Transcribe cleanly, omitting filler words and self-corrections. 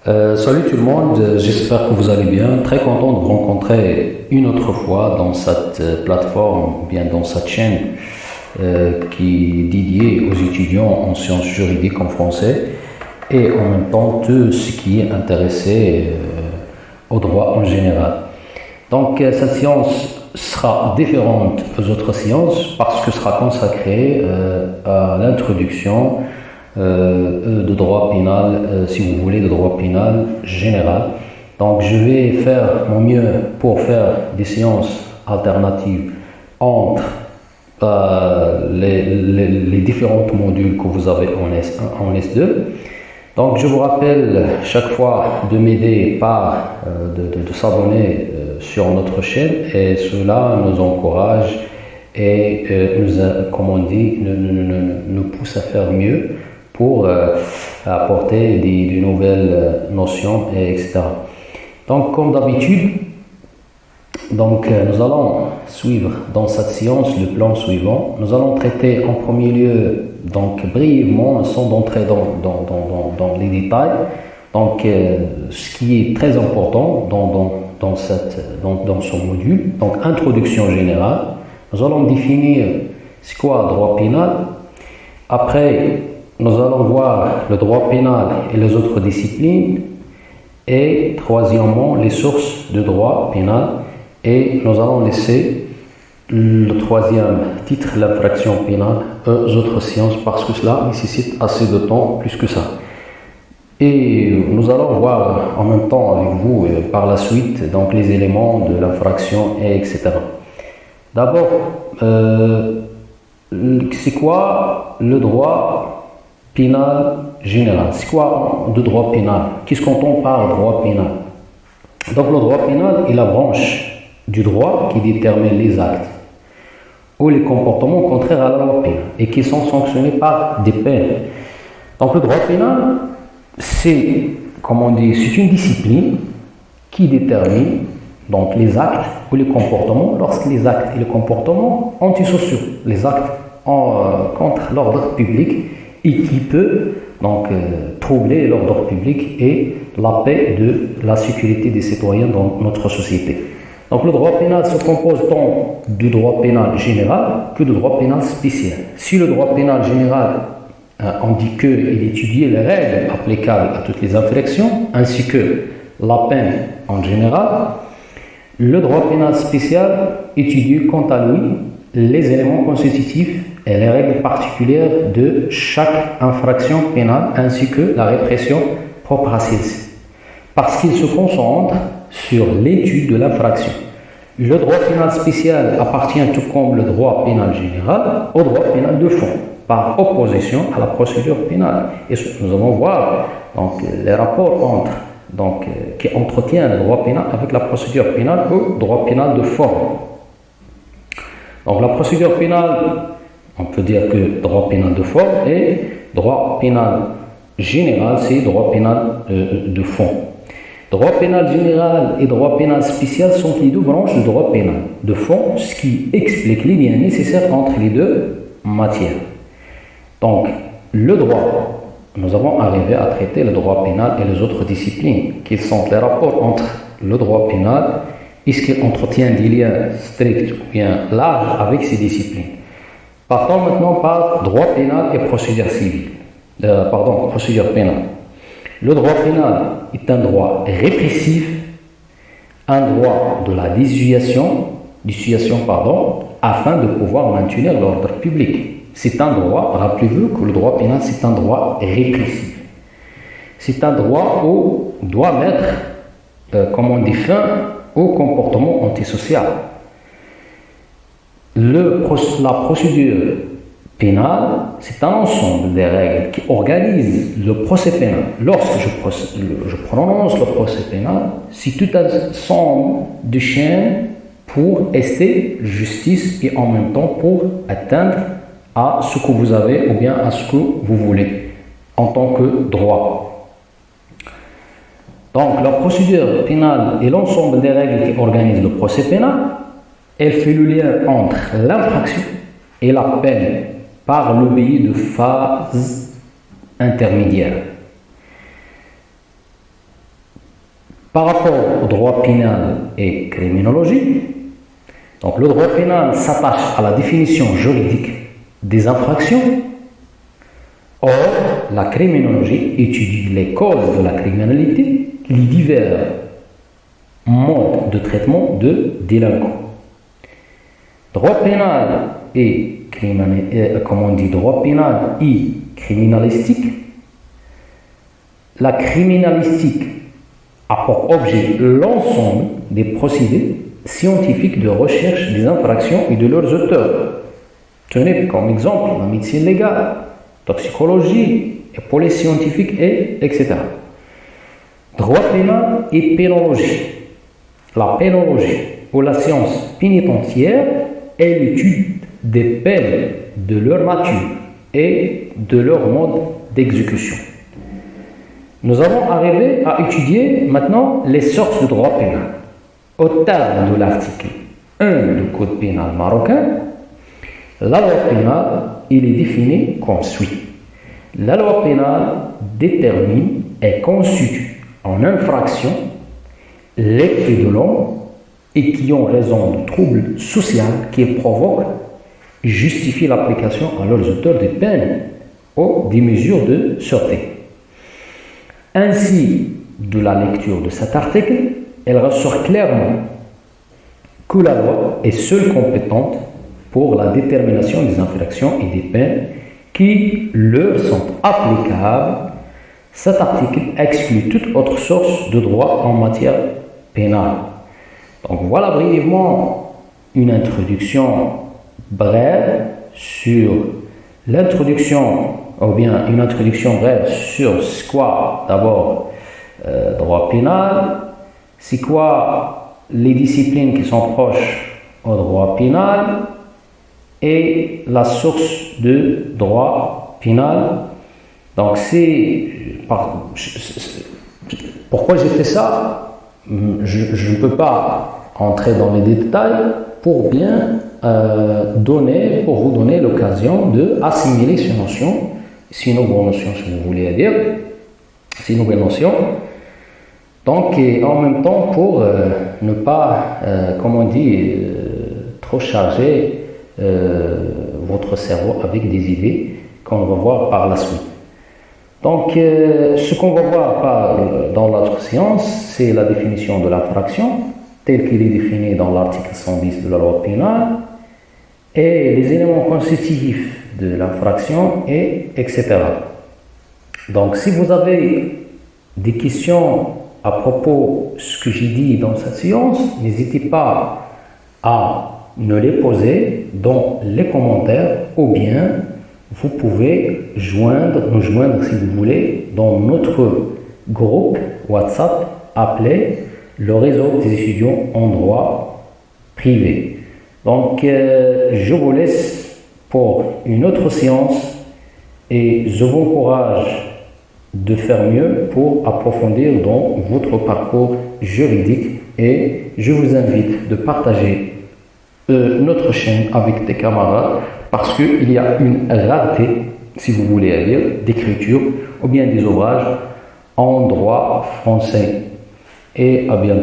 Salut tout le monde, j'espère que vous allez bien. Très content de vous rencontrer une autre fois dans cette plateforme, bien dans cette chaîne qui est dédiée aux étudiants en sciences juridiques en français et en même temps tout ce qui est intéressé au droit en général. Donc cette science sera différente aux autres sciences parce que sera consacrée à l'introduction de droit pénal, si vous voulez, de droit pénal général. Donc je vais faire mon mieux pour faire des séances alternatives entre les différents modules que vous avez en S2. Donc je vous rappelle chaque fois de m'aider par de s'abonner sur notre chaîne et cela nous encourage et comme on dit, nous pousse à faire mieux pour apporter des nouvelles notions, etc. Donc comme d'habitude, nous allons suivre dans cette séance le plan suivant. Nous allons traiter en premier lieu, donc brièvement, sans entrer dans les détails, donc ce qui est très important dans ce module, donc introduction générale. Nous allons définir c'est quoi le droit pénal. Après, nous allons voir le droit pénal et les autres disciplines. Et troisièmement, les sources de droit pénal. Et nous allons laisser le troisième titre, l'infraction pénale, aux autres sciences parce que cela nécessite assez de temps plus que ça. Et nous allons voir en même temps avec vous par la suite donc les éléments de l'infraction et etc. D'abord, c'est quoi le droit pénal général? C'est quoi le droit pénal? Qu'est-ce qu'on entend par droit pénal? Donc le droit pénal est la branche du droit qui détermine les actes ou les comportements contraires à la loi pénale et qui sont sanctionnés par des peines. Donc le droit pénal, c'est, comme on dit, c'est une discipline qui détermine donc les actes ou les comportements lorsque les actes et les comportements antisociaux, les actes contre l'ordre public et qui peut donc troubler l'ordre public et la paix de la sécurité des citoyens dans notre société. Donc le droit pénal se compose tant du droit pénal général que du droit pénal spécial. Si le droit pénal général on dit qu'il étudie les règles applicables à toutes les infractions ainsi que la peine en général, le droit pénal spécial étudie quant à lui les éléments constitutifs et les règles particulières de chaque infraction pénale ainsi que la répression propre à celle-ci. Parce qu'il se concentre sur l'étude de l'infraction. Le droit pénal spécial appartient tout comme le droit pénal général au droit pénal de fond, par opposition à la procédure pénale. Et nous allons voir donc, les rapports qui entretiennent le droit pénal avec la procédure pénale ou droit pénal de forme. Donc la procédure pénale, on peut dire que droit pénal de forme et droit pénal général, c'est droit pénal de fond. Droit pénal général et droit pénal spécial sont les deux branches du droit pénal de fond, ce qui explique les liens nécessaires entre les deux matières. Donc, le droit, nous avons arrivé à traiter le droit pénal et les autres disciplines, qui sont les rapports entre le droit pénal et ce qui entretient des liens stricts ou bien larges avec ces disciplines. Partons maintenant par droit pénal et procédure civile. Procédure pénale. Le droit pénal est un droit répressif, un droit de la dissuasion, afin de pouvoir maintenir l'ordre public. C'est un droit, rappelez-vous que le droit pénal c'est un droit répressif. C'est un droit où on doit mettre, comme on dit, fin au comportement antisocial. La procédure pénale, c'est un ensemble des règles qui organisent le procès pénal. Lorsque je prononce le procès pénal, c'est tout un ensemble de chaînes pour rester justice et en même temps pour atteindre à ce que vous avez ou bien à ce que vous voulez en tant que droit. Donc la procédure pénale et l'ensemble des règles qui organisent le procès pénal, elle fait le lien entre l'infraction et la peine par le biais de phases intermédiaires. Par rapport au droit pénal et criminologie, donc le droit pénal s'attache à la définition juridique des infractions. Or, la criminologie étudie les causes de la criminalité, les divers modes de traitement de délinquants. Droit pénal et droit pénal et criminalistique. La criminalistique a pour objet l'ensemble des procédés scientifiques de recherche des infractions et de leurs auteurs. Tenez comme exemple la médecine légale, toxicologie, et police scientifique, etc. Droit pénal et pénologie. La pénologie, ou la science pénitentiaire, est l'étude des peines, de leur nature et de leur mode d'exécution. Nous allons arriver à étudier maintenant les sortes de droit pénal. Au terme de l'article 1 du Code pénal marocain, la loi pénale est définie comme suit. La loi pénale détermine et constitue en infraction les faits de l'homme et qui ont raison de troubles sociaux qu'ils provoquent et justifient l'application à leurs auteurs des peines ou des mesures de sûreté. Ainsi, de la lecture de cet article, elle ressort clairement que la loi est seule compétente pour la détermination des infractions et des peines qui leur sont applicables. Cet article exclut toute autre source de droit en matière pénale. Donc voilà brièvement une introduction brève sur l'introduction, ou bien une introduction brève sur ce quoi d'abord droit pénal, c'est quoi les disciplines qui sont proches au droit pénal et la source de droit pénal. Donc pourquoi j'ai fait ça? Je ne peux pas entrer dans les détails pour bien vous donner l'occasion d'assimiler ces notions, ces nouvelles notions si vous voulez dire, ces nouvelles notions. Donc, et en même temps pour ne pas, comme on dit, trop charger votre cerveau avec des idées qu'on va voir par la suite. Donc, ce qu'on va voir dans notre séance, c'est la définition de l'infraction, telle qu'il est définie dans l'article 110 de la loi pénale, et les éléments constitutifs de l'infraction, etc. Donc, si vous avez des questions à propos de ce que j'ai dit dans cette séance, n'hésitez pas à me les poser dans les commentaires ou bien vous pouvez nous joindre si vous voulez dans notre groupe WhatsApp appelé le réseau des étudiants en droit privé. Donc je vous laisse pour une autre séance et je vous encourage de faire mieux pour approfondir dans votre parcours juridique et je vous invite de partager notre chaîne avec des camarades parce qu'il y a une rareté, si vous voulez dire, d'écriture ou bien des ouvrages en droit français. Et à bientôt.